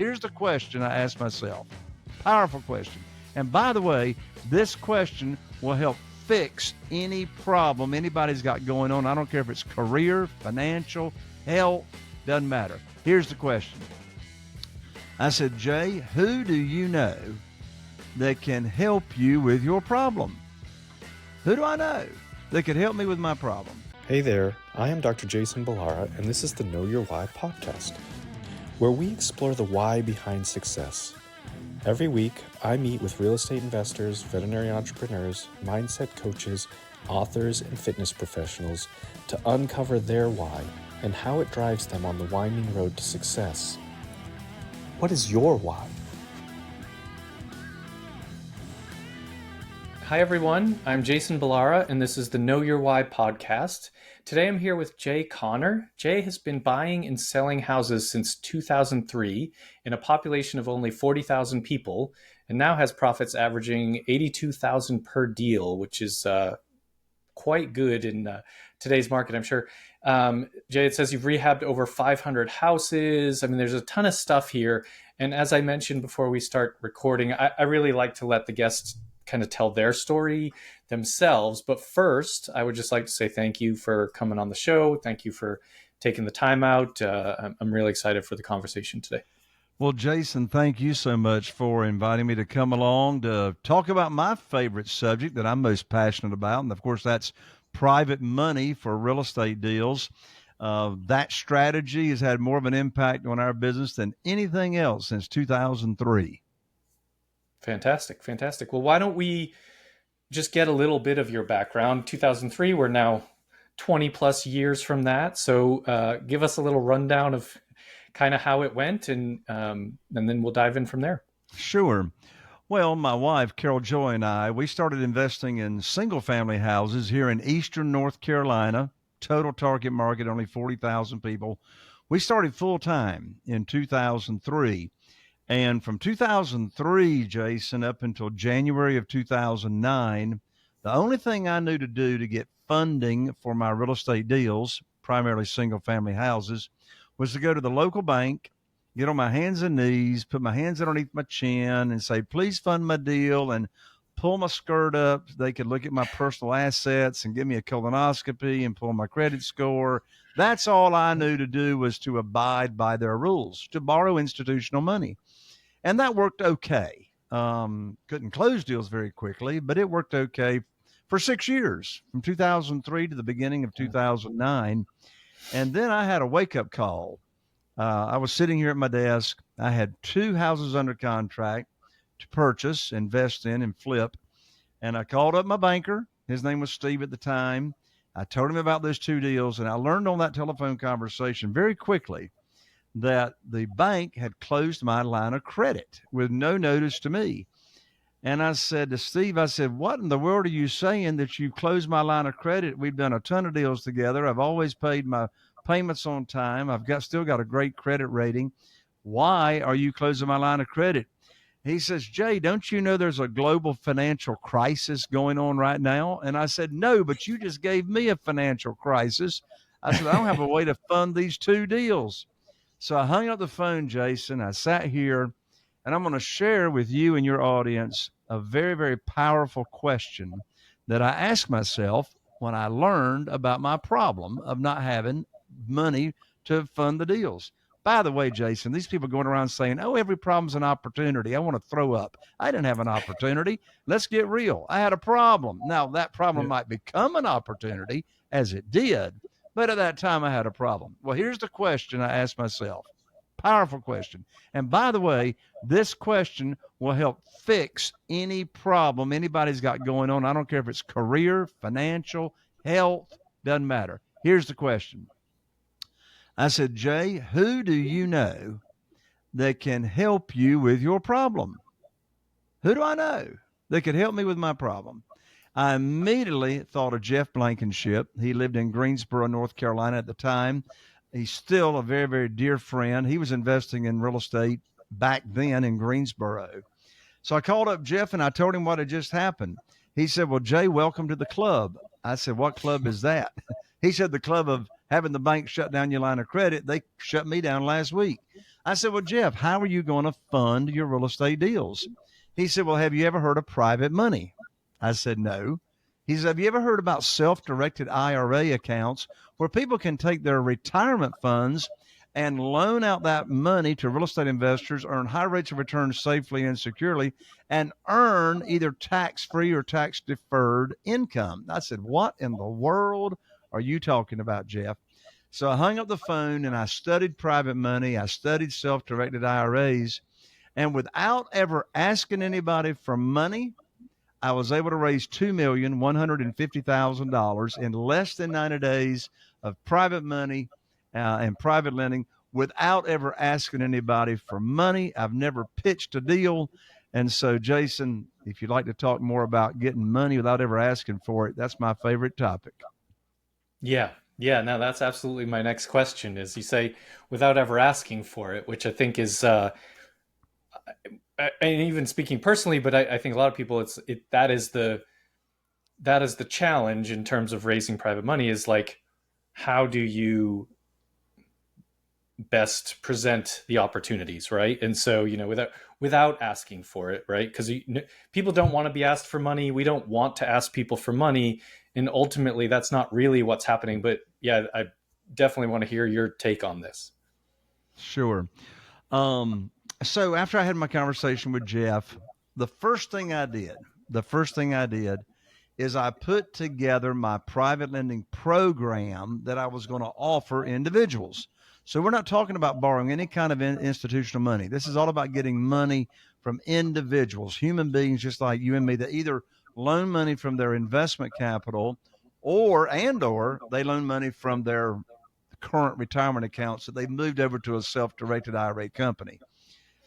Here's the question I ask myself. Powerful question. And by the way, this question will help fix any problem anybody's got going on. I don't care if it's career, financial, health, doesn't matter. Here's the question. I said, Jay, who do you know that can help you with your problem? Who do I know that could help me with my problem? Hey there, I am Dr. Jason Balara, and this is the Know Your Why podcast, where we explore the why behind success. Every week, I meet with real estate investors, veterinary entrepreneurs, mindset coaches, authors, and fitness professionals to uncover their why and how it drives them on the winding road to success. What is your why? Hi everyone, I'm Jason Balara, and this is the Know Your Why podcast. Today I'm here with Jay Connor. Jay has been buying and selling houses since 2003 in a population of only 40,000 people, and now has profits averaging $82,000 per deal, which is quite good in today's market, I'm sure. Jay, it says you've rehabbed over 500 houses. I mean, there's a ton of stuff here. And as I mentioned before we start recording, I really like to let the guests kind of tell their story themselves. But first, I would just like to say thank you for coming on the show. Thank you for taking the time out. I'm really excited for the conversation today. Well, Jason, thank you so much for inviting me to come along to talk about my favorite subject that I'm most passionate about. And of course, that's private money for real estate deals. That strategy has had more of an impact on our business than anything else since 2003. Fantastic. Well, why don't we just get a little bit of your background? 2003, we're now 20 plus years from that. So give us a little rundown of kind of how it went, and then we'll dive in from there. Sure. Well, my wife, Carol Joy, and I, we started investing in single family houses here in eastern North Carolina, total target market, only 40,000 people. We started full time in 2003. And from 2003, Jason, up until January of 2009, the only thing I knew to do to get funding for my real estate deals, primarily single family houses, was to go to the local bank, get on my hands and knees, put my hands underneath my chin and say, please fund my deal, and pull my skirt up so they could look at my personal assets and give me a colonoscopy and pull my credit score. That's all I knew to do, was to abide by their rules, to borrow institutional money. And that worked okay. Couldn't close deals very quickly, but it worked okay for 6 years, from 2003 to the beginning of 2009. And then I had a wake-up call. I was sitting here at my desk. I had 2 houses under contract to purchase, invest in, and flip. And I called up my banker. His name was Steve at the time. I told him about those 2 deals, and I learned on that telephone conversation very quickly that the bank had closed my line of credit with no notice to me. And I said to Steve, I said, what in the world are you saying that you closed my line of credit? We've done a ton of deals together. I've always paid my payments on time. Still got a great credit rating. Why are you closing my line of credit? He says, Jay, don't you know there's a global financial crisis going on right now? And I said, no, but you just gave me a financial crisis. I said, I don't have a way to fund these 2 deals. So I hung up the phone, Jason. I sat here, and I'm going to share with you and your audience a very, very powerful question that I asked myself when I learned about my problem of not having money to fund the deals. By the way, Jason, these people going around saying, oh, every problem's an opportunity. I want to throw up. I didn't have an opportunity. Let's get real. I had a problem. Now, that problem might become an opportunity, as it did, but at that time I had a problem. Well, here's the question I asked myself. Powerful question. And by the way, this question will help fix any problem anybody's got going on. I don't care if it's career, financial, health, doesn't matter. Here's the question. I said, Jay, who do you know that can help you with your problem? Who do I know that could help me with my problem? I immediately thought of Jeff Blankenship. He lived in Greensboro, North Carolina at the time. He's still a very, very dear friend. He was investing in real estate back then in Greensboro. So I called up Jeff and I told him what had just happened. He said, well, Jay, welcome to the club. I said, what club is that? He said, the club of having the bank shut down your line of credit. They shut me down last week. I said, well, Jeff, how are you going to fund your real estate deals? He said, well, have you ever heard of private money? I said, no. He said, have you ever heard about self-directed IRA accounts where people can take their retirement funds and loan out that money to real estate investors, earn high rates of return safely and securely, and earn either tax-free or tax-deferred income? I said, what in the world are you talking about, Jeff? So I hung up the phone and I studied private money. I studied self directed IRAs. And without ever asking anybody for money, I was able to raise $2,150,000 in less than 90 days of private money and private lending without ever asking anybody for money. I've never pitched a deal. And so, Jason, if you'd like to talk more about getting money without ever asking for it, that's my favorite topic. Yeah. Yeah, no, that's absolutely my next question is you say without ever asking for it, which I think is and even speaking personally, but I think a lot of people that is the challenge in terms of raising private money is like how do you best present the opportunities, right? And so, without asking for it, right? Because people don't want to be asked for money. We don't want to ask people for money, and ultimately, that's not really what's happening. But yeah, I definitely want to hear your take on this. Sure. Um, so after I had my conversation with Jeff, the first thing I did, the first thing I did is I put together my private lending program that I was going to offer individuals. So we're not talking about borrowing any kind of institutional money. This is all about getting money from individuals, human beings just like you and me that either loan money from their investment capital or they loan money from their current retirement accounts that they've moved over to a self-directed IRA company.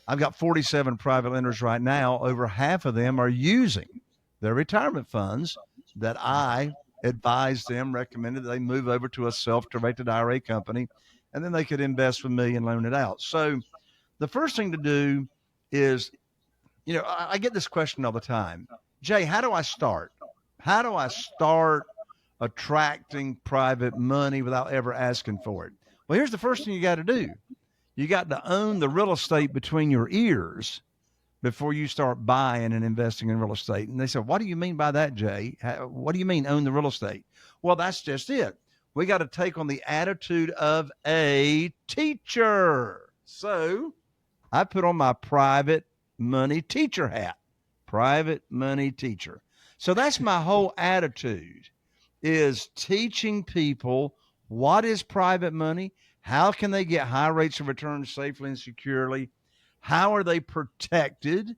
I've got 47 private lenders right now. Over half of them are using their retirement funds that I advised them, recommended they move over to a self-directed IRA company, and then they could invest with me and loan it out. So the first thing to do is, I get this question all the time. Jay, how do I start? How do I start attracting private money without ever asking for it? Well, here's the first thing you got to do. You got to own the real estate between your ears before you start buying and investing in real estate. And they said, what do you mean by that, Jay? What do you mean own the real estate? Well, that's just it. We got to take on the attitude of a teacher. So I put on my private money teacher hat, private money teacher. So that's my whole attitude is teaching people what is private money, how can they get high rates of return safely and securely, how are they protected,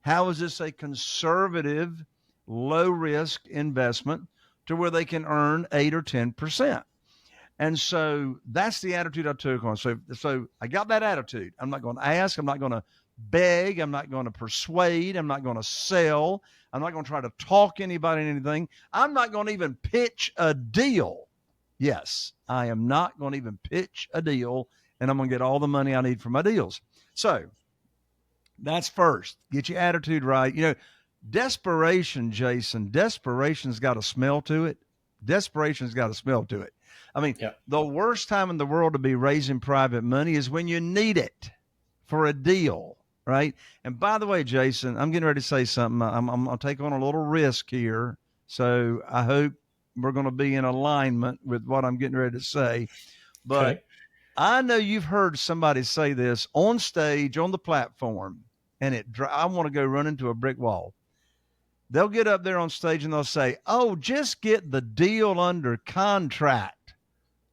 how is this a conservative, low risk investment to where they can earn 8 or 10%. And so that's the attitude I took on. So I got that attitude. I'm not going to ask. I'm not going to beg. I'm not going to persuade. I'm not going to sell. I'm not going to try to talk anybody into anything. I'm not going to even pitch a deal. Yes, I am not going to even pitch a deal, and I'm going to get all the money I need for my deals. So that's first. Get your attitude right. Desperation, Jason, desperation's got a smell to it. Desperation's got a smell to it. I mean, Yeah. the worst time in the world to be raising private money is when you need it for a deal, right? And by the way, Jason, I'm getting ready to say something. I'm going to take on a little risk here. So I hope we're going to be in alignment with what I'm getting ready to say. But Okay. I know you've heard somebody say this on stage, on the platform, and I want to go run into a brick wall. They'll get up there on stage and they'll say, oh, just get the deal under contract.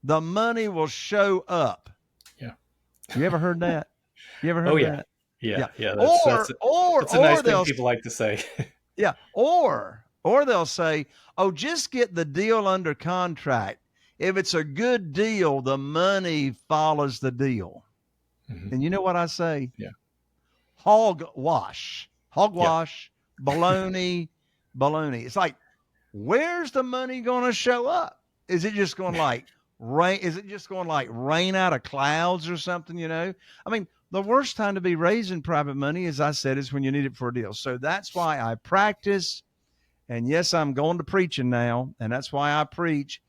The money will show up. Yeah. You ever heard that? You ever Oh heard yeah. that? Yeah. Yeah. Yeah. Or or That's a nice or thing they'll people like to say. yeah, or they'll say, "Oh, just get the deal under contract. If it's a good deal, the money follows the deal." Mhm. And you know what I say? Yeah. Yeah. Hogwash, baloney, baloney. It's like, where's the money going to show up? Is it just going like rain? Is it just going like rain out of clouds or something? I mean, the worst time to be raising private money, as I said, is when you need it for a deal. So that's why I practice. And yes, I'm going to preaching now. And that's why I preach.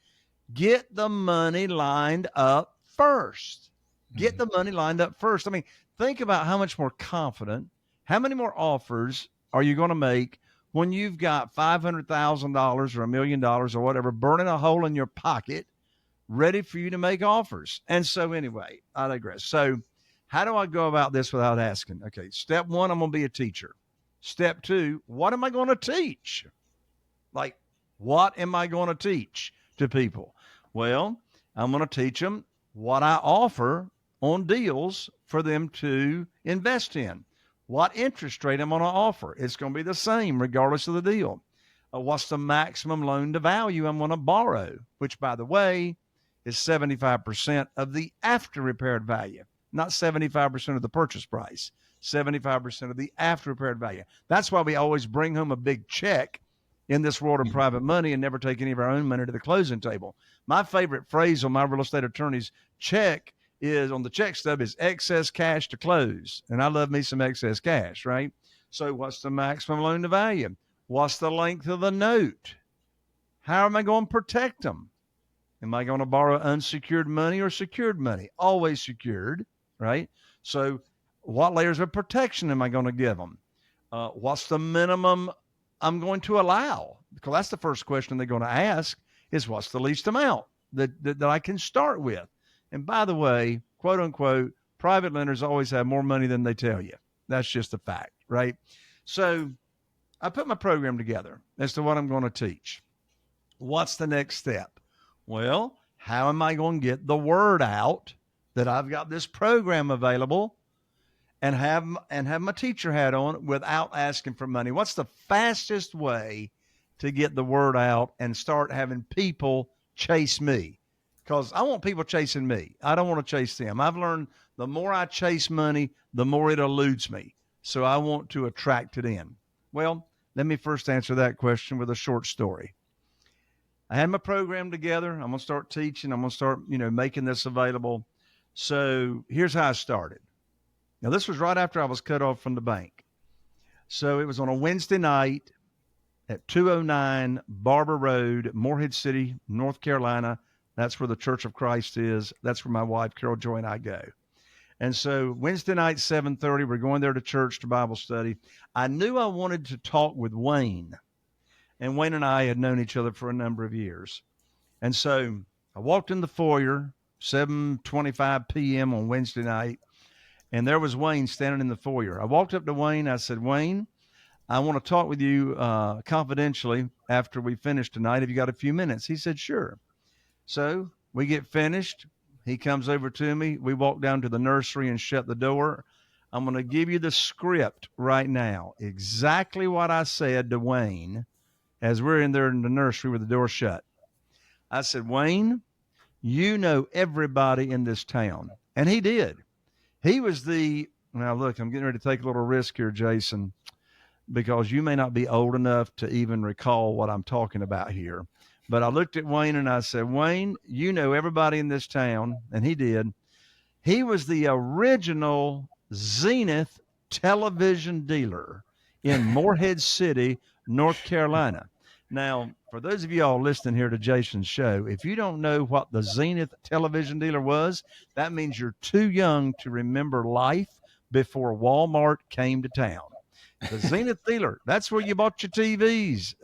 Get the money lined up first. Get the money lined up first. I mean, think about how much more confident, how many more offers are you going to make when you've got $500,000 or $1 million or whatever burning a hole in your pocket ready for you to make offers. And so, anyway, I digress. So, how do I go about this without asking? Okay, step one, I'm going to be a teacher. Step two, what am I going to teach? Like, what am I going to teach to people? Well, I'm going to teach them what I offer on deals for them to invest in. What interest rate I'm going to offer? It's going to be the same regardless of the deal. What's the maximum loan to value I'm going to borrow? Which, by the way, is 75% of the after repaired value, not 75% of the purchase price, 75% of the after repaired value. That's why we always bring home a big check in this world of private money and never take any of our own money to the closing table. My favorite phrase on my real estate attorney's check is on the check stub is excess cash to close. And I love me some excess cash, right? So what's the maximum loan to value? What's the length of the note? How am I going to protect them? Am I going to borrow unsecured money or secured money? Always secured, right? So what layers of protection am I going to give them? What's the minimum I'm going to allow? Because that's the first question they're going to ask is what's the least amount that I can start with? And by the way, quote unquote, private lenders always have more money than they tell you. That's just a fact, right? So I put my program together as to what I'm going to teach. What's the next step? Well, how am I going to get the word out that I've got this program available and have my teacher hat on without asking for money? What's the fastest way to get the word out and start having people chase me? Because I want people chasing me. I don't want to chase them. I've learned the more I chase money, the more it eludes me. So I want to attract it in. Well, let me first answer that question with a short story. I had my program together. I'm going to start teaching. I'm going to start, making this available. So here's how I started. Now, this was right after I was cut off from the bank. So it was on a Wednesday night at 209 Barber Road, Morehead City, North Carolina. That's where the Church of Christ is. That's where my wife, Carol Joy, and I go. And so Wednesday night, 7:30, we're going there to church to Bible study. I knew I wanted to talk with Wayne. And Wayne and I had known each other for a number of years. And so I walked in the foyer, 7:25 p.m. on Wednesday night, and there was Wayne standing in the foyer. I walked up to Wayne. I said, Wayne, I want to talk with you confidentially after we finish tonight. Have you got a few minutes? He said, sure. So we get finished. He comes over to me. We walk down to the nursery and shut the door. I'm going to give you the script right now, exactly what I said to Wayne as we're in there in the nursery with the door shut. I said, Wayne, you know everybody in this town. And he did. He was now look, I'm getting ready to take a little risk here, Jason, because you may not be old enough to even recall what I'm talking about here. But I looked at Wayne and I said, Wayne, you know everybody in this town. And he did. He was the original Zenith television dealer in Morehead City, North Carolina. Now, for those of you all listening here to Jason's show, if you don't know what the Zenith television dealer was, that means you're too young to remember life before Walmart came to town. The Zenith dealer, that's where you bought your TVs.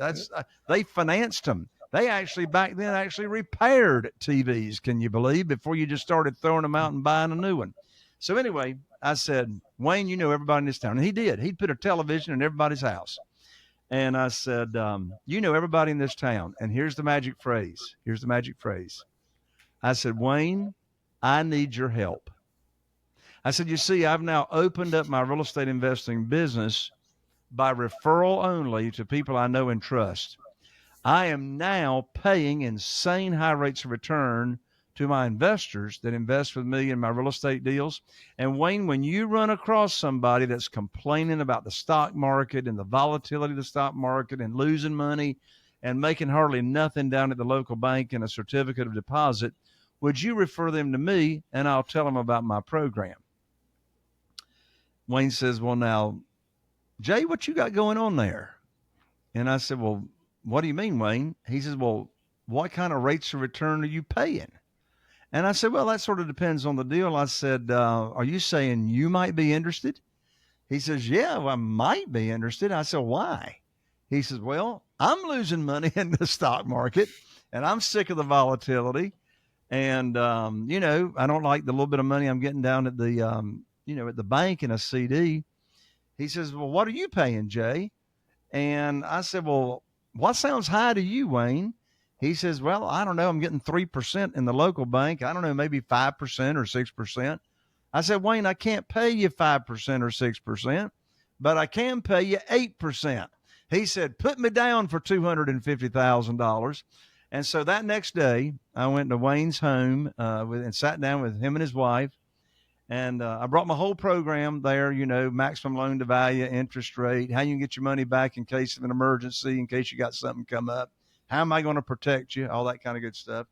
They financed them. They actually back then repaired TVs, can you believe, before you just started throwing them out and buying a new one. So anyway, I said, Wayne, you know everybody in this town. And he did. He'd put a television in everybody's house. And I said, you know everybody in this town. And here's the magic phrase. Here's the magic phrase. I said, Wayne, I need your help. I said, you see, I've now opened up my real estate investing business by referral only to people I know and trust. I am now paying insane high rates of return to my investors that invest with me in my real estate deals. And Wayne, when you run across somebody that's complaining about the stock market and the volatility of the stock market and losing money and making hardly nothing down at the local bank and a certificate of deposit, would you refer them to me and I'll tell them about my program? Wayne says, well, now, Jay, what you got going on there? And I said, well, what do you mean, Wayne? He says, well, what kind of rates of return are you paying? And I said, well, that sort of depends on the deal. I said, are you saying you might be interested? He says, yeah, well, I might be interested. I said, why? He says, well, I'm losing money in the stock market and I'm sick of the volatility. And, I don't like the little bit of money I'm getting down at at the bank in a CD. He says, well, what are you paying, Jay? And I said, well, what sounds high to you, Wayne? He says, well, I don't know. I'm getting 3% in the local bank. I don't know, maybe 5% or 6%. I said, Wayne, I can't pay you 5% or 6%, but I can pay you 8%. He said, put me down for $250,000. And so that next day, I went to Wayne's home and sat down with him and his wife. And I brought my whole program there, maximum loan to value, interest rate, how you can get your money back in case of an emergency, in case you got something come up. How am I going to protect you? All that kind of good stuff.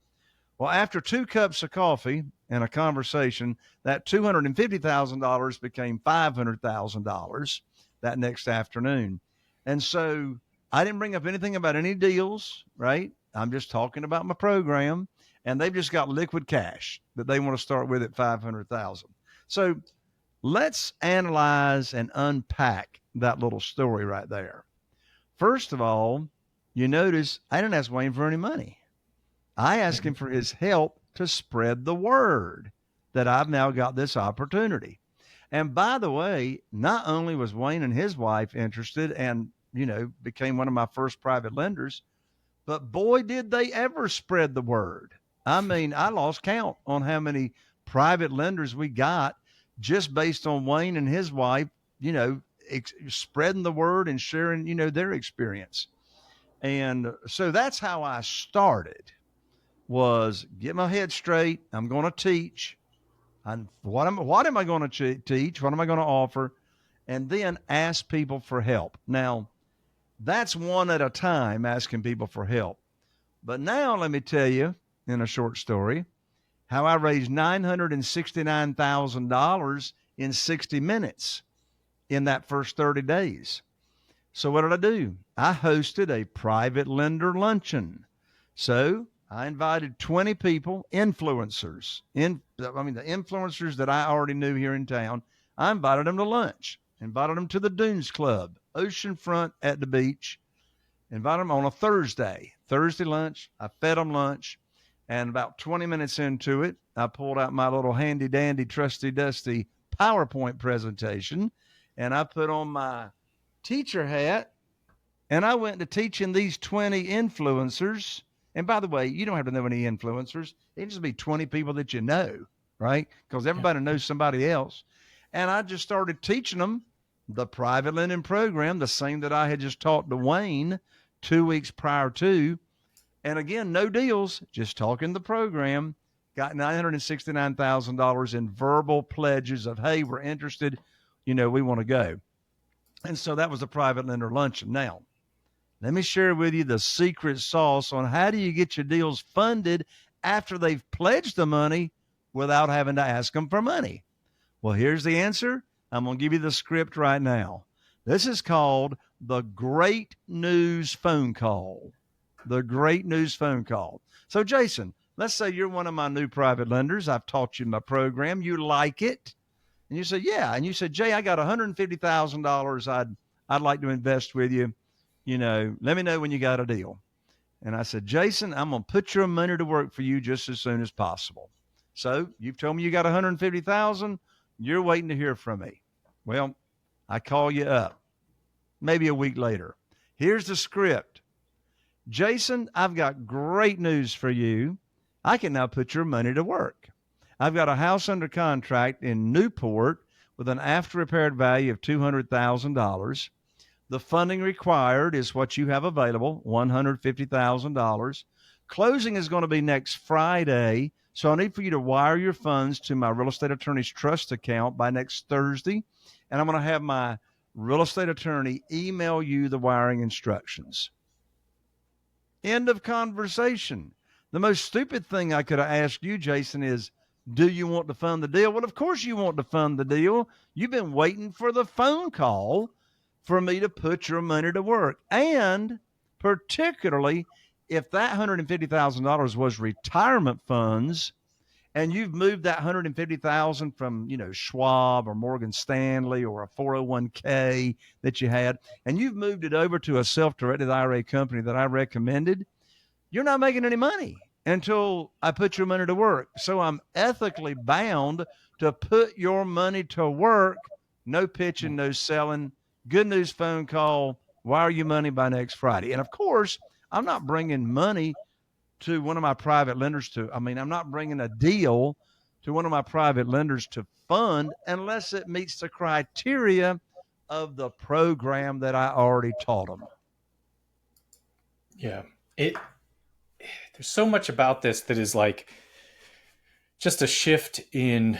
Well, after 2 cups of coffee and a conversation, that $250,000 became $500,000 that next afternoon. And so I didn't bring up anything about any deals, right? I'm just talking about my program, and they've just got liquid cash that they want to start with at 500,000. So let's analyze and unpack that little story right there. First of all, you notice I didn't ask Wayne for any money. I asked him for his help to spread the word that I've now got this opportunity. And by the way, not only was Wayne and his wife interested and, became one of my first private lenders, but boy, did they ever spread the word. I mean, I lost count on how many private lenders we got just based on Wayne and his wife, spreading the word and sharing, their experience. And so that's how I started, was get my head straight. I'm going to teach. And what am I going to teach? What am I going to offer? And then ask people for help. Now, that's one at a time, asking people for help. But now let me tell you in a short story how I raised $969,000 in 60 minutes in that first 30 days. So what did I do? I hosted a private lender luncheon. So I invited 20 people, influencers, the influencers that I already knew here in town. I invited them to lunch, invited them to the Dunes Club, oceanfront at the beach, invited them on a Thursday lunch. I fed them lunch. And about 20 minutes into it, I pulled out my little handy dandy, trusty dusty PowerPoint presentation, and I put on my teacher hat, and I went to teaching these 20 influencers. And by the way, you don't have to know any influencers. It just be 20 people that you know, right? Because everybody knows somebody else. And I just started teaching them the private lending program, the same that I had just taught to Wayne 2 weeks prior to. And again, no deals, just talking the program. Got $969,000 in verbal pledges of, hey, we're interested. We want to go. And so that was the private lender luncheon. Now, let me share with you the secret sauce on how do you get your deals funded after they've pledged the money without having to ask them for money. Well, here's the answer. I'm going to give you the script right now. This is called the Great News Phone Call. The Great News Phone Call. So, Jason, let's say you're one of my new private lenders. I've taught you my program. You like it. And you say, yeah. And you said, Jay, I got $150,000 I'd like to invest with you. Let me know when you got a deal. And I said, Jason, I'm going to put your money to work for you just as soon as possible. So you've told me you got 150,000. You're waiting to hear from me. Well, I call you up maybe a week later. Here's the script. Jason, I've got great news for you. I can now put your money to work. I've got a house under contract in Newport with an after repaired value of $200,000. The funding required is what you have available, $150,000. Closing is going to be next Friday, so I need for you to wire your funds to my real estate attorney's trust account by next Thursday, and I'm going to have my real estate attorney email you the wiring instructions. End of conversation. The most stupid thing I could have asked you, Jason, is, do you want to fund the deal? Well, of course you want to fund the deal. You've been waiting for the phone call for me to put your money to work. And particularly if that $150,000 was retirement funds and you've moved that 150,000 from, Schwab or Morgan Stanley or a 401k that you had, and you've moved it over to a self-directed IRA company that I recommended, you're not making any money until I put your money to work. So I'm ethically bound to put your money to work. No pitching, no selling. Good news phone call. Wire your money by next Friday. And of course, I'm not bringing money to one of my private lenders I'm not bringing a deal to one of my private lenders to fund unless it meets the criteria of the program that I already taught them. Yeah. It There's so much about this that is like just a shift in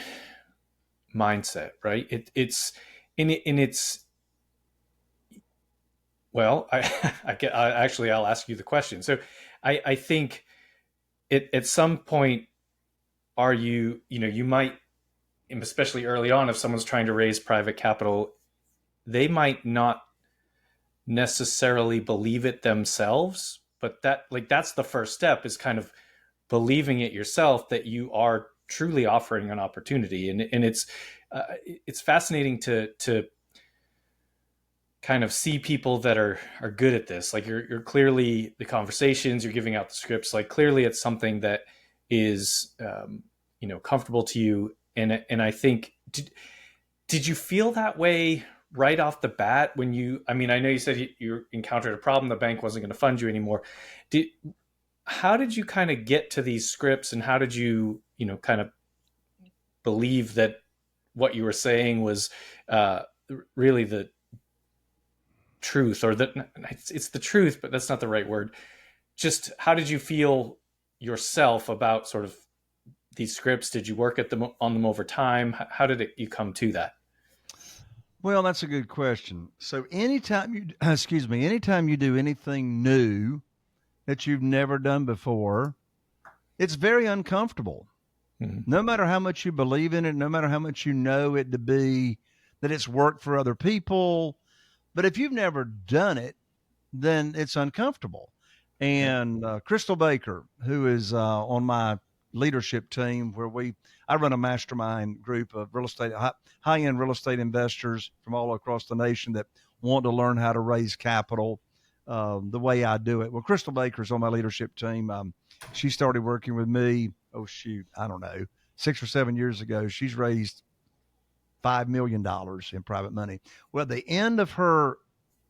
mindset, right? It's in it in its well, I'll ask you the question. So I think at some point, are you might, especially early on, if someone's trying to raise private capital, they might not necessarily believe it themselves, but that's the first step, is kind of believing it yourself, that you are truly offering an opportunity. And it's fascinating to kind of see people that are good at this. Like you're clearly, the conversations you're giving out, the scripts, like clearly it's something that is comfortable to you. And I think, did you feel that way right off the bat when I know you said you encountered a problem, the bank wasn't going to fund you anymore. How did you kind of get to these scripts, and how did you kind of believe that what you were saying was really the truth, or that it's the truth, but that's not the right word. Just how did you feel yourself about sort of these scripts? Did you work on them over time? How did you come to that? Well, that's a good question. So anytime anytime you do anything new that you've never done before, it's very uncomfortable. Mm-hmm. No matter how much you believe in it, no matter how much you know it to be, that it's worked for other people. But if you've never done it, then it's uncomfortable. Yeah. And Crystal Baker, who is on my leadership team, where I run a mastermind group of high end real estate investors from all across the nation that want to learn how to raise capital the way I do it. Well, Crystal Baker's on my leadership team. She started working with me, oh shoot, I don't know, 6 or 7 years ago. She's raised $5 million in private money. Well, at the end of her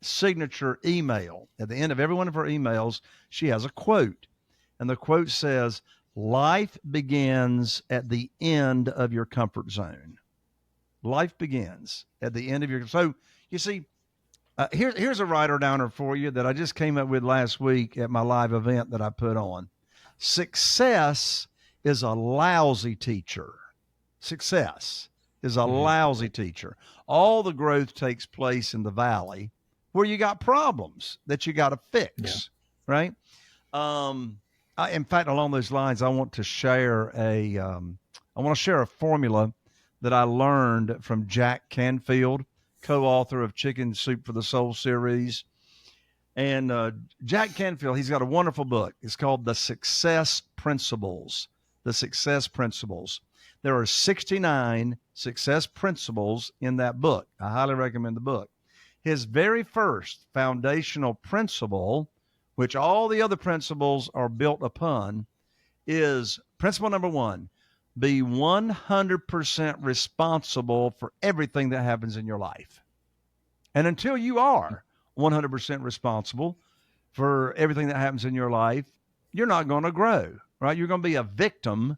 signature email, at the end of every one of her emails, she has a quote. And the quote says, "Life begins at the end of your comfort zone." Life begins at the end of your. So you see, here's a writer downer for you that I just came up with last week at my live event that I put on. Success is a lousy teacher. Success is a Mm-hmm. lousy teacher. All the growth takes place in the valley where you got problems that you got to Yeah. fix, right? In fact, along those lines, I want to share a formula that I learned from Jack Canfield, co-author of Chicken Soup for the Soul series. And Jack Canfield, he's got a wonderful book. It's called The Success Principles. The Success Principles. There are 69 success principles in that book. I highly recommend the book. His very first foundational principle, which all the other principles are built upon, is principle number one: be 100% responsible for everything that happens in your life. And until you are 100% responsible for everything that happens in your life, you're not going to grow, right? You're going to be a victim.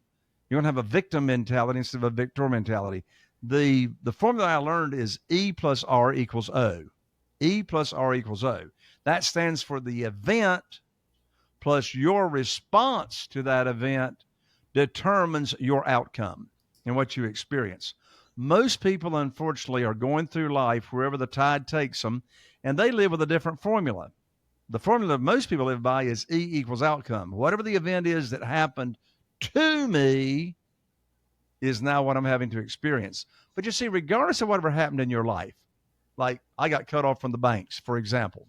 You're going to have a victim mentality instead of a victor mentality. The formula I learned is E plus R equals O. E plus R equals O. That stands for the event plus your response to that event determines your outcome and what you experience. Most people, unfortunately, are going through life wherever the tide takes them, and they live with a different formula. The formula most people live by is E equals outcome. Whatever the event is that happened to me is now what I'm having to experience. But you see, regardless of whatever happened in your life, like I got cut off from the banks, for example.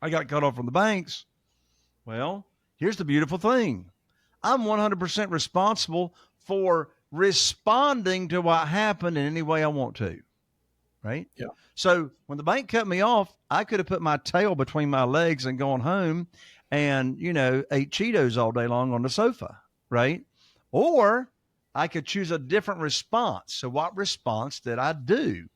I got cut off from the banks. Well, here's the beautiful thing: I'm 100% responsible for responding to what happened in any way I want to, right? Yeah. So when the bank cut me off, I could have put my tail between my legs and gone home and, ate Cheetos all day long on the sofa, right? Or I could choose a different response. So what response did I do?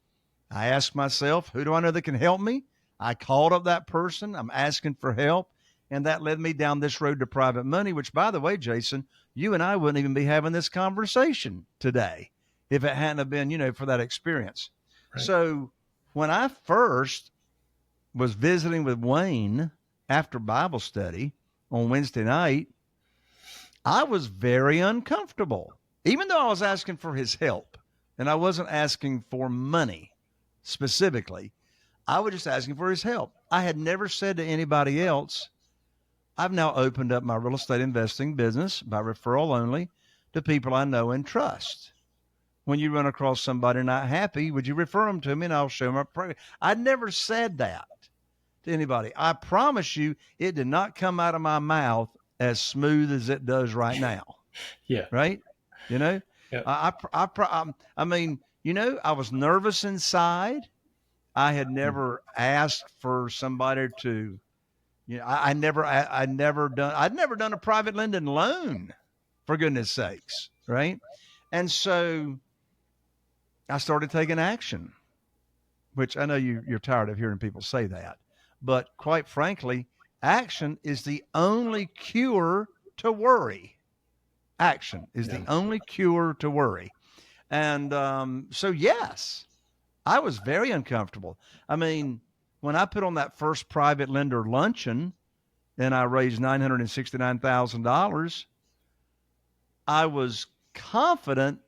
I asked myself, who do I know that can help me? I called up that person. I'm asking for help. And that led me down this road to private money, which, by the way, Jason, you and I wouldn't even be having this conversation today if it hadn't have been, for that experience. Right. So when I first was visiting with Wayne after Bible study on Wednesday night, I was very uncomfortable, even though I was asking for his help and I wasn't asking for money specifically. I was just asking for his help. I had never said to anybody else, I've now opened up my real estate investing business by referral only to people I know and trust. When you run across somebody not happy, would you refer them to me and I'll show them a program? I never said that to anybody. I promise you, it did not come out of my mouth as smooth as it does right now. Yeah. Right. You know, Yeah. I mean, I was nervous inside. I had never asked for somebody to, I'd never done a private lending loan, for goodness sakes. Right. And so I started taking action, which I know you're tired of hearing people say that. But quite frankly, action is the only cure to worry. Action is the Yeah. only cure to worry. And so, yes, I was very uncomfortable. I mean, when I put on that first private lender luncheon and I raised $969,000, I was confident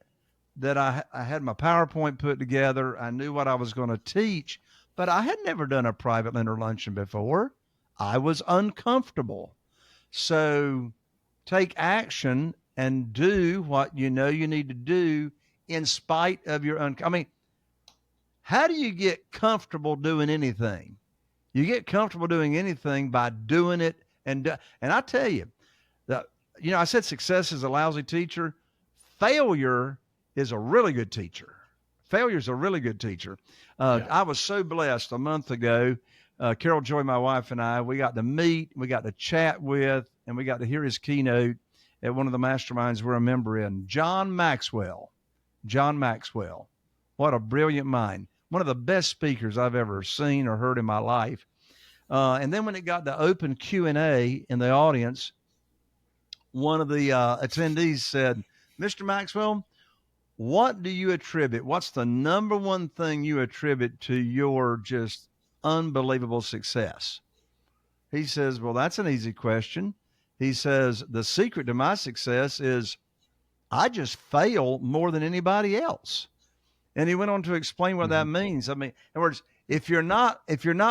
that I had my PowerPoint put together. I knew what I was going to teach, but I had never done a private lender luncheon before. I was uncomfortable. So take action and do what you know you need to do in spite of your I mean, how do you get comfortable doing anything? You get comfortable doing anything by doing it. And I tell you that, I said success is a lousy teacher. Failure is a really good teacher. Failure is a really good teacher. Yeah. I was so blessed a month ago. Carol Joy, my wife, and I, we got to meet, we got to chat with, and we got to hear his keynote at one of the masterminds we're a member in. John Maxwell. John Maxwell. What a brilliant mind. One of the best speakers I've ever seen or heard in my life. And then when it got to open Q&A in the audience, one of the attendees said, Mr. Maxwell, what do you attribute? What's the number one thing you attribute to your just unbelievable success? He says, well, that's an easy question. He says, the secret to my success is I just fail more than anybody else. And he went on to explain what that means. I mean, in other words, if you're not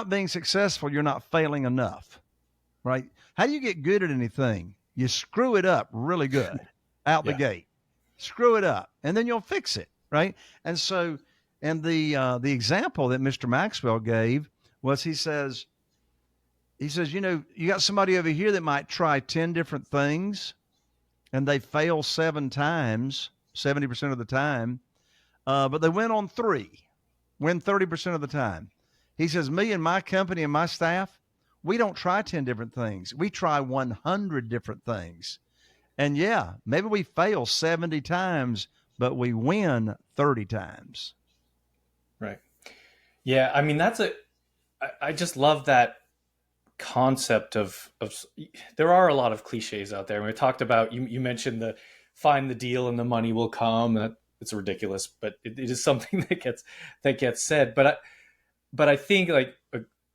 being successful, you're not failing enough, right? How do you get good at anything? You screw it up really good out the gate. Screw it up, and then you'll fix it, right? And so, and the example that Mr. Maxwell gave was he says, you got somebody over here that might try 10 different things, and they fail 7 times, 70% of the time, but they win on 3, win 30% of the time. He says, me and my company and my staff, we don't try 10 different things. We try 100 different things. And yeah, maybe we fail 70 times, but we win 30 times. Right. Yeah. I mean, I just love that concept of, there are a lot of cliches out there. And we talked about, you mentioned find the deal and the money will come. It's ridiculous, but it is something that gets said. But I think like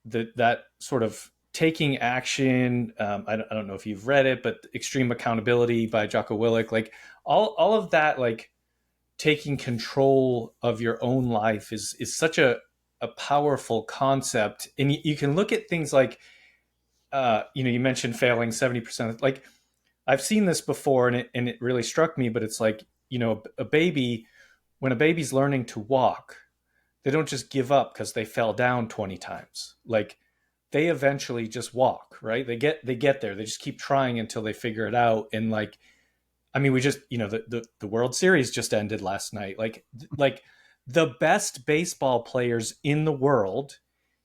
that sort of taking action. I don't know if you've read it, but Extreme Accountability by Jocko Willink, like all of that, like taking control of your own life is such a powerful concept. And you can look at things like, you mentioned failing 70%. Like I've seen this before and it really struck me, but it's like, when a baby's learning to walk, they don't just give up because they fell down 20 times. Like they eventually just walk, right? They get there. They just keep trying until they figure it out. And like, I mean, we just, the World Series just ended last night. Like the best baseball players in the world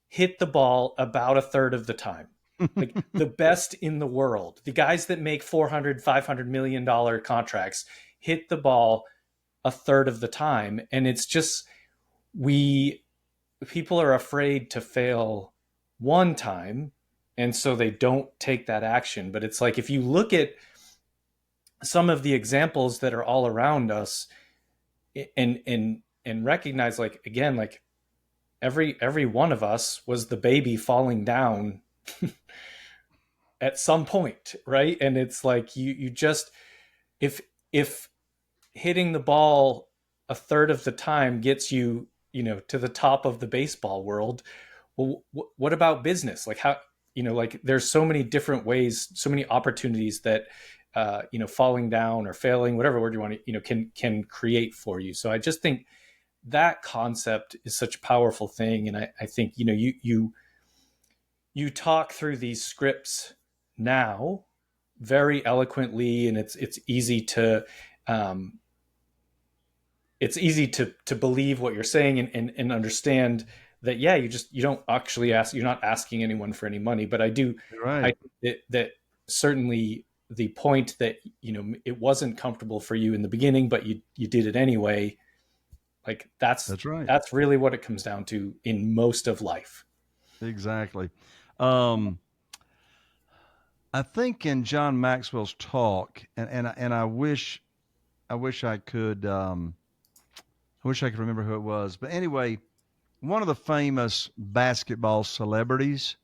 hit the ball about a third of the time. Like the best in the world, the guys that make 400, $500 million contracts hit the ball a third of the time. And it's just, we, people are afraid to fail one time. And so they don't take that action. But it's like, if you look at some of the examples that are all around us, and recognize, like, again, like every one of us was the baby falling down at some point, right? And it's like, you just, if hitting the ball a third of the time gets you, to the top of the baseball world, well, what about business? Like, how, like, there's so many different ways, so many opportunities that, falling down or failing, whatever word you want to, can create for you. So I just think that concept is such a powerful thing. And I think, you talk through these scripts now very eloquently, and it's easy to, um, believe what you're saying, and understand that, yeah, you don't actually you're not asking anyone for any money. But I Right. think that certainly the point that, it wasn't comfortable for you in the beginning, but you did it anyway. Like, That's right. that's really what it comes down to in most of life. Exactly. Um, I think in John Maxwell's talk, and I wish I could I wish I could remember who it was, but anyway, one of the famous basketball celebrities.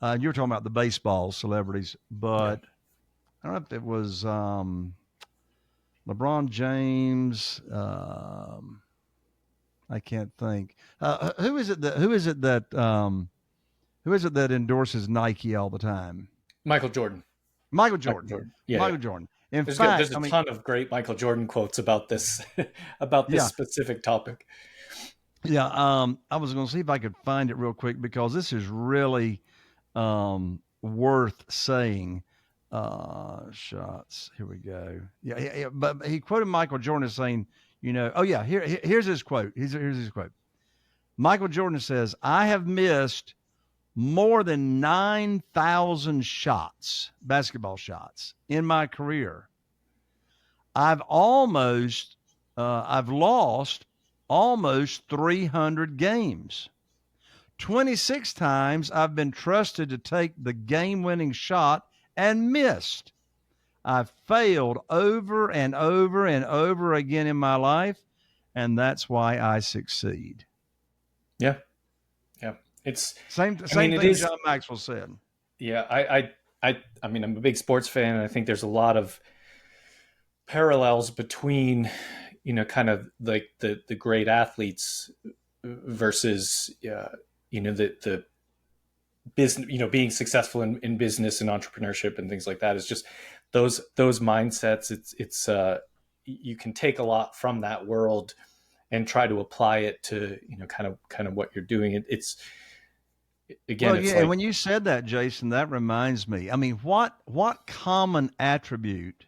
You were talking about the baseball celebrities, Yeah. but I don't know if it was LeBron James. I can't think. Who is it that who is it that endorses Nike all the time? Michael Jordan. Michael Michael Jordan. Jordan. Yeah, yeah. Michael Jordan. In There's fact, a I mean, ton of great Michael Jordan quotes about this about this yeah, specific topic. yeah. I was going to see if I could find it real quick because this is really worth saying. Shots. Here we go. Yeah, yeah, yeah. But he quoted Michael Jordan as saying, oh yeah, here's his quote. Here's his quote. Michael Jordan says, "I have missed more than 9,000 shots, basketball shots, in my career. I've lost almost 300 games. 26 times I've been trusted to take the game winning shot and missed. I've failed over and over and over again in my life, and that's why I succeed." Yeah, yeah. It's, I mean, Same it thing is. John Maxwell said. Yeah, I mean, I'm a big sports fan, and I think there's a lot of parallels between, kind of like the great athletes versus, the business, being successful in business and entrepreneurship and things like that. Is just those mindsets. It's you can take a lot from that world and try to apply it to, kind of what you're doing. It's, again, Well, it's yeah, and like, when you said that, Jason, that reminds me. I mean, what common attribute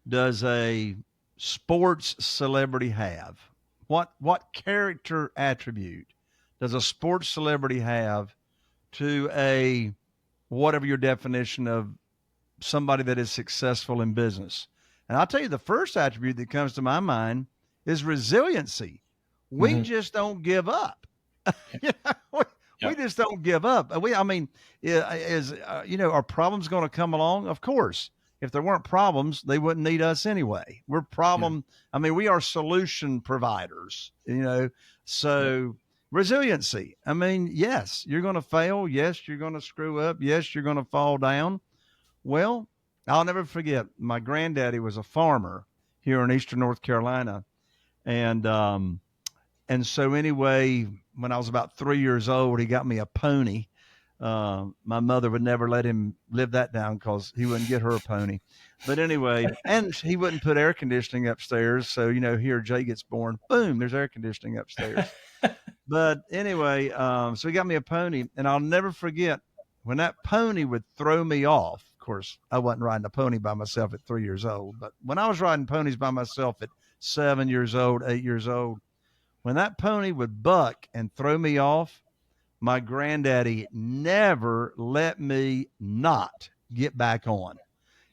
does a sports celebrity have? What character attribute does a sports celebrity have to a whatever your definition of somebody that is successful in business? And I'll tell you the first attribute that comes to my mind is resiliency. We mhm, just don't give up. yeah, you know, we, yeah, we just don't give up. I mean, are problems going to come along? Of course. If there weren't problems, they wouldn't need us anyway. We're yeah, problem. I mean, we are solution providers. yeah, So resiliency. I mean, yes, you're going to fail. Yes, you're going to screw up. Yes, you're going to fall down. Well, I'll never forget. My granddaddy was a farmer here in Eastern North Carolina, and so anyway, when I was about 3 years old, he got me a pony. My mother would never let him live that down because he wouldn't get her a pony. But anyway, and he wouldn't put air conditioning upstairs. So, here Jay gets born. Boom, there's air conditioning upstairs. But anyway, so he got me a pony. And I'll never forget when that pony would throw me off course, I wasn't riding a pony by myself at 3 years old, but when I was riding ponies by myself at 7 years old, 8 years old, when that pony would buck and throw me off, my granddaddy never let me not get back on.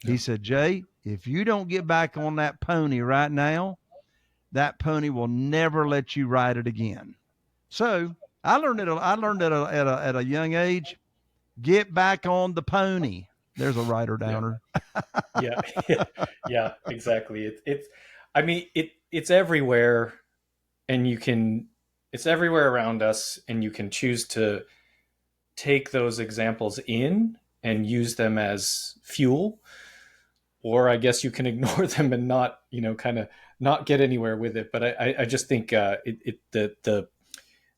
Yeah. He said, Jay, if you don't get back on that pony right now, that pony will never let you ride it again. So I learned it. I learned it at a young age. Get back on the pony. There's a rider Yeah. downer. Yeah. Yeah, exactly. It's I mean it's everywhere, and you can it's everywhere around us, and you can choose to take those examples in and use them as fuel, or I guess you can ignore them and not, kind of not get anywhere with it. But I just think the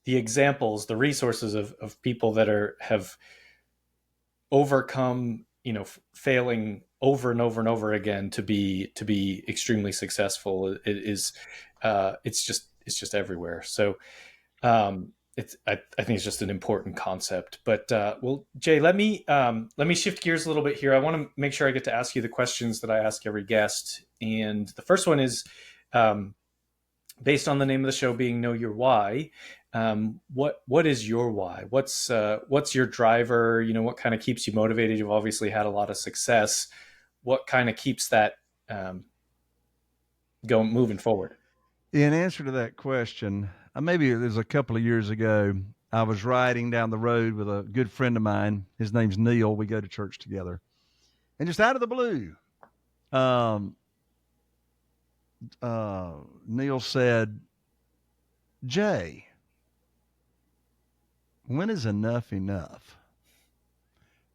examples, the resources of people that have overcome, failing over and over and over again to be extremely successful, it's just everywhere. So I think it's just an important concept. But well, Jay, let me shift gears a little bit here. I want to make sure I get to ask you the questions that I ask every guest, and the first one is, um, based on the name of the show being Know Your Why. What is your why? What's your driver? What kind of keeps you motivated? You've obviously had a lot of success. What kind of keeps that going, moving forward? In answer to that question, maybe it was a couple of years ago. I was riding down the road with a good friend of mine. His name's Neil. We go to church together. And just out of the blue, um, Neil said, Jay, when is enough enough?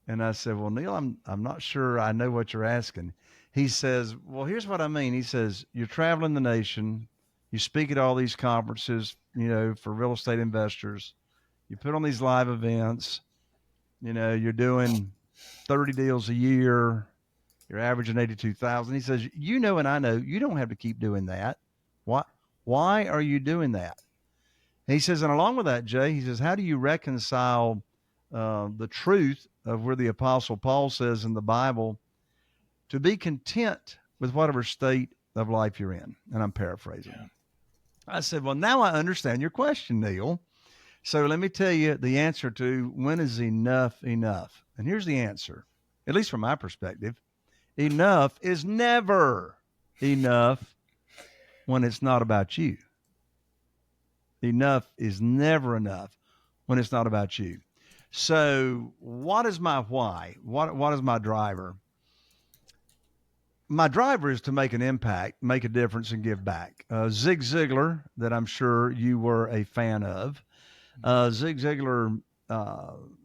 And I said, well, Neil, I'm not sure I know what you're asking. He says, well, here's what I mean. He says, you're traveling the nation. You speak at all these conferences, for real estate investors. You put on these live events. You're doing 30 deals a year. You're averaging 82,000. He says, and I know you don't have to keep doing that. Why, why are you doing that? And he says, and along with that, Jay, he says, how do you reconcile the truth of where the Apostle Paul says in the Bible to be content with whatever state of life you're in? And I'm paraphrasing. Yeah. I said, well, now I understand your question, Neil. So let me tell you the answer to when is enough enough. And here's the answer, at least from my perspective. Enough is never enough when it's not about you. Enough is never enough when it's not about you. So, what is my why? What is my driver? My driver is to make an impact, make a difference, and give back. Zig Ziglar, that I'm sure you were a fan of, Zig Ziglar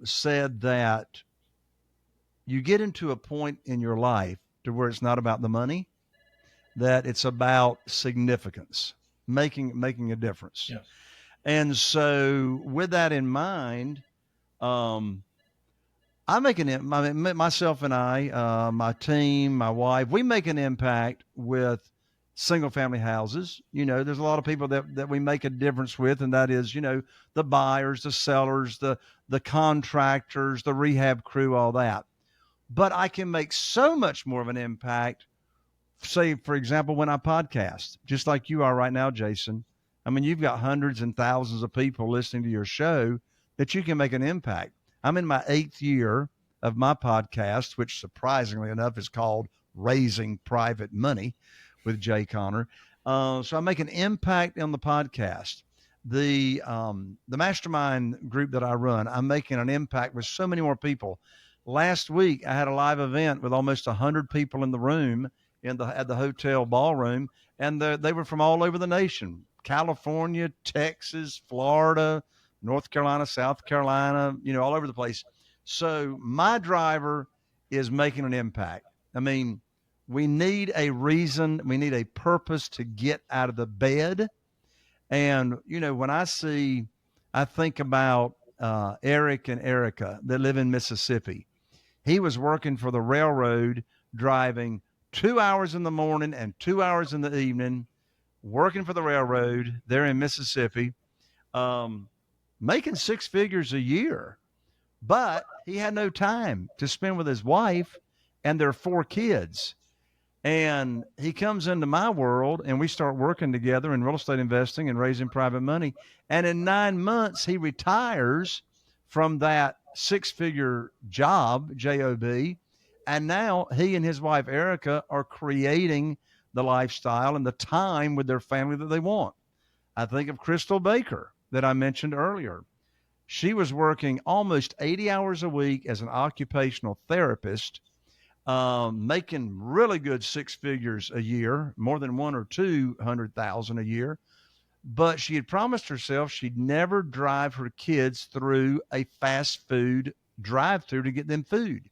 said that you get into a point in your life to where it's not about the money, that it's about significance, making a difference. Yeah. And so, with that in mind, um, I make myself and I, my team, my wife, we make an impact with single family houses. There's a lot of people that we make a difference with, and that is, the buyers, the sellers, the contractors, the rehab crew, all that. But I can make so much more of an impact, say, for example, when I podcast, just like you are right now, Jason. I mean, you've got hundreds and thousands of people listening to your show that you can make an impact. I'm in my 8th year of my podcast, which surprisingly enough is called Raising Private Money with Jay Conner. So I make an impact on the podcast. The mastermind group that I run, I'm making an impact with so many more people. Last week, I had a live event with almost 100 people in the room at the hotel ballroom, and they were from all over the nation: California, Texas, Florida, North Carolina, South Carolina, all over the place. So my driver is making an impact. I mean, we need a reason, we need a purpose to get out of the bed. And when I think about Eric and Erica that live in Mississippi. He was working for the railroad, driving 2 hours in the morning and 2 hours in the evening, working for the railroad there in Mississippi, um, making 6 figures a year. But he had no time to spend with his wife and their 4 kids. And he comes into my world and we start working together in real estate investing and raising private money. And in 9 months, he retires from that 6-figure job. And now he and his wife, Erica, are creating the lifestyle and the time with their family that they want. I think of Crystal Baker that I mentioned earlier. She was working almost 80 hours a week as an occupational therapist, making really good 6 figures a year, more than 1 or 200,000 a year. But she had promised herself she'd never drive her kids through a fast food drive-through to get them food.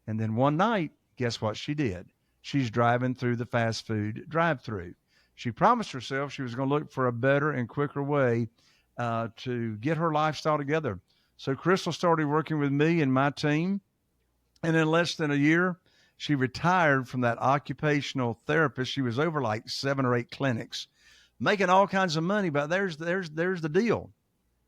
And then one night, guess what she did? She's driving through the fast food drive-through. She promised herself she was going to look for a better and quicker way to get her lifestyle together. So Crystal started working with me and my team, and in less than a year, she retired from that occupational therapist. She was over like 7 or 8 clinics, making all kinds of money. But there's the deal.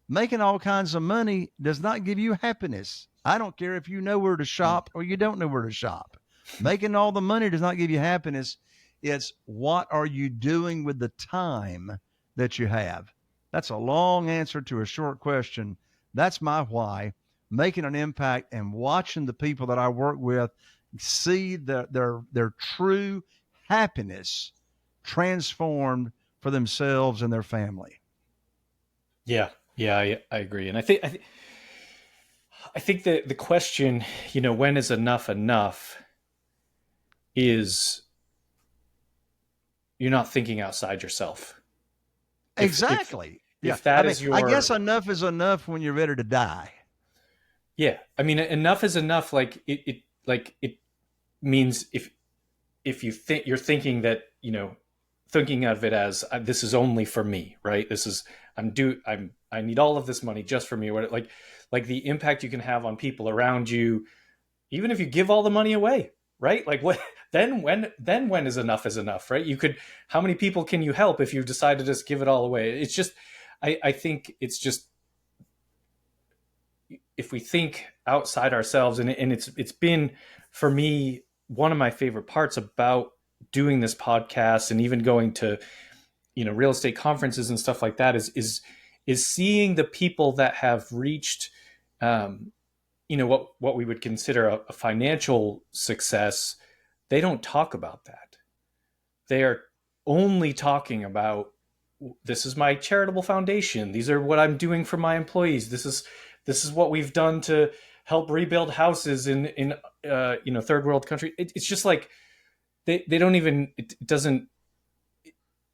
Making all kinds of money does not give you happiness. I don't care if you know where to shop or you don't know where to shop. Making all the money does not give you happiness. It's what are you doing with the time that you have? That's a long answer to a short question. That's my why. Making an impact and watching the people that I work with see their true happiness transformed for themselves and their family. Yeah, yeah, I agree, and I think that the question, when is enough enough, is you're not thinking outside yourself. If Exactly. Yeah. if that I mean, is I guess your enough is enough when you're ready to die. yeah, I mean, enough is enough. It means if you think you're thinking that thinking of it as this is only for me, right? This is I need all of this money just for me. What like the impact you can have on people around you, even if you give all the money away, right? Like what when is enough, right? You could how many people can you help if you decide to just give it all away? It's just I think it's just if we think outside ourselves, and it's been for me one of my favorite parts about doing this podcast and even going to real estate conferences and stuff like that is seeing the people that have reached what we would consider a financial success. They don't talk about that. They are only talking about this is my charitable foundation. These are what I'm doing for my employees. This is what we've done to help rebuild houses in third world country. It's just like they don't even it doesn't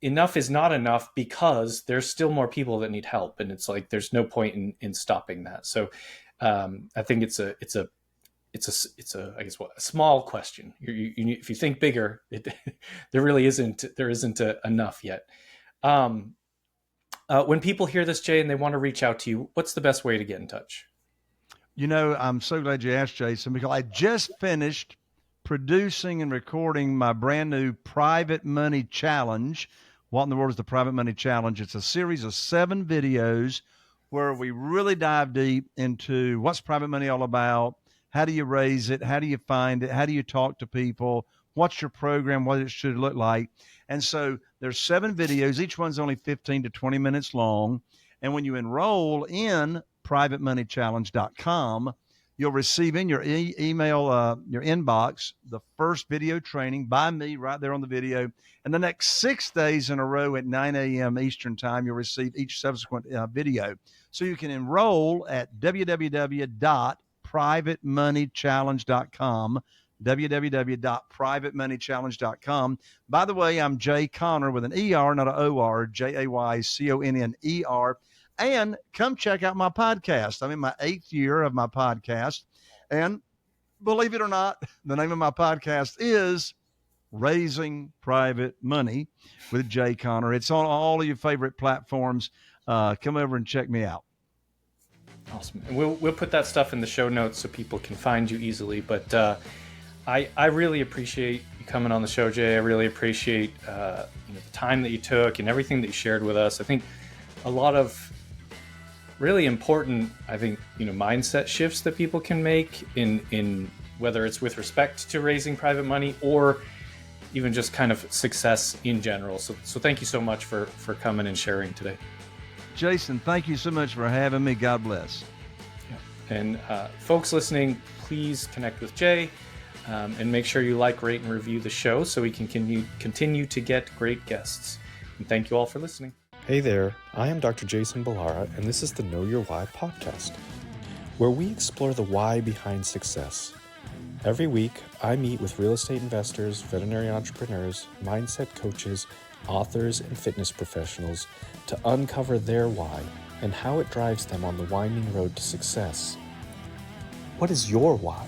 enough is not enough because there's still more people that need help, and it's like there's no point in stopping that. So I think it's a I guess a small question. If you think bigger, there really isn't enough yet. When people hear this, Jay, and they want to reach out to you, what's the best way to get in touch? I'm so glad you asked, Jason, because I just finished producing and recording my brand new Private Money Challenge. What in the world is the Private Money Challenge? It's a series of 7 videos where we really dive deep into what's private money all about, how do you raise it, how do you find it, how do you talk to people, what's your program, what it should look like. And so there's 7 videos. Each one's only 15 to 20 minutes long. And when you enroll in privatemoneychallenge.com, you'll receive in your email, your inbox, the first video training by me right there on the video. And the next 6 days in a row at 9 a.m. Eastern time, you'll receive each subsequent video. So you can enroll at www.privatemoneychallenge.com, www.privatemoneychallenge.com. By the way, I'm Jay Conner with an ER, not an OR, JAYCONNER. And come check out my podcast. I'm in my 8th year of my podcast. And believe it or not, the name of my podcast is Raising Private Money with Jay Conner. It's on all of your favorite platforms. Come over and check me out. Awesome. And we'll put that stuff in the show notes so people can find you easily. But I really appreciate you coming on the show, Jay. I really appreciate the time that you took and everything that you shared with us. I think a lot of really important, mindset shifts that people can make in whether it's with respect to raising private money or even just kind of success in general. So thank you so much for coming and sharing today. Jason, thank you so much for having me. God bless. And folks listening, please connect with Jay and make sure you like, rate, and review the show so we can continue to get great guests. And thank you all for listening. Hey there, I am Dr. Jason Balara, and this is the Know Your Why podcast, where we explore the why behind success. Every week, I meet with real estate investors, veterinary entrepreneurs, mindset coaches, authors, and fitness professionals to uncover their why and how it drives them on the winding road to success. What is your why?